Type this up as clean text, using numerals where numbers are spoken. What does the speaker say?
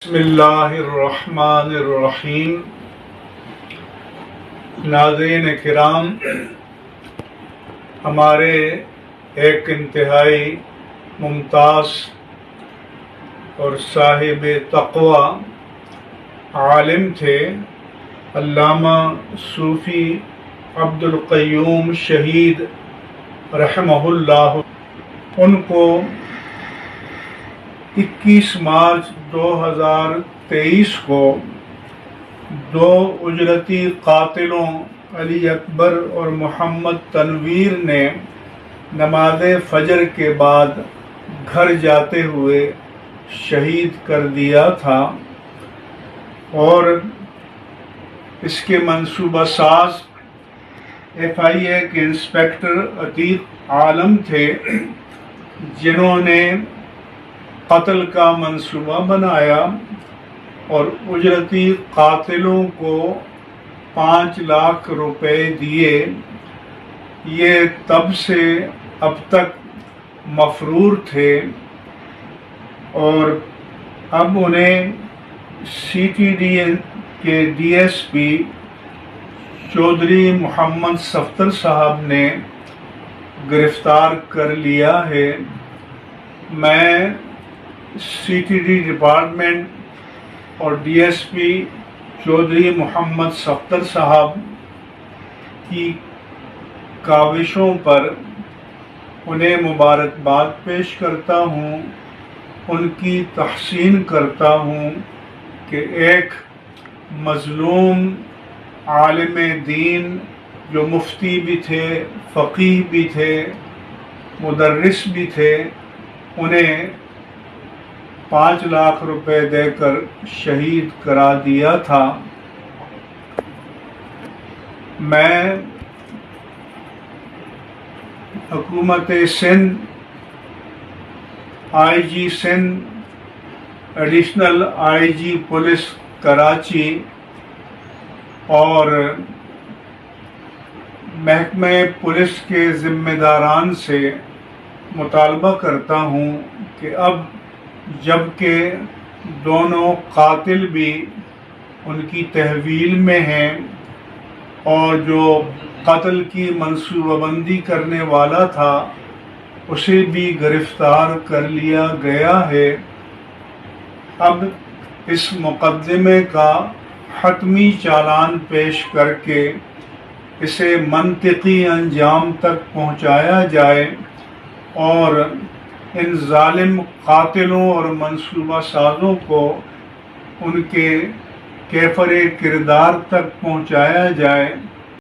بسم اللہ الرحمن الرحیم۔ ناظرین کرام، ہمارے ایک انتہائی ممتاز اور صاحب تقوی عالم تھے، علامہ صوفی عبد القیوم شہید رحمہ اللہ۔ ان کو 21 مارچ 2023 کو دو اجرتی قاتلوں علی اکبر اور محمد تنویر نے نماز فجر کے بعد گھر جاتے ہوئے شہید کر دیا تھا، اور اس کے منصوبہ ساز FIA کے انسپیکٹر عتیق عالم تھے، جنہوں نے قتل کا منصوبہ بنایا اور اجرتی قاتلوں کو 5 لاکھ روپے دیے۔ یہ تب سے اب تک مفرور تھے، اور اب انہیں CTD کے DSP چودھری محمد صفدر صاحب نے گرفتار کر لیا ہے۔ میں CTD ڈپارٹمنٹ اور DSP چودھری محمد صفدر صاحب کی کاوشوں پر انہیں مبارکباد پیش کرتا ہوں، ان کی تحسین کرتا ہوں کہ ایک مظلوم عالم دین جو مفتی بھی تھے، فقیہ بھی تھے، مدرس بھی تھے، انہیں 5 لاکھ روپے دے کر شہید کرا دیا تھا۔ میں حکومت Sindh, IG Sindh, additional IG police Karachi اور محکمہ پولیس کے ذمہ داران سے مطالبہ کرتا ہوں کہ اب جب کہ دونوں قاتل بھی ان کی تحویل میں ہیں، اور جو قتل کی منصوبہ بندی کرنے والا تھا اسے بھی گرفتار کر لیا گیا ہے، اب اس مقدمے کا حتمی چالان پیش کر کے اسے منطقی انجام تک پہنچایا جائے، اور ان ظالم قاتلوں اور منصوبہ سازوں کو ان کے کیفر کردار تک پہنچایا جائے۔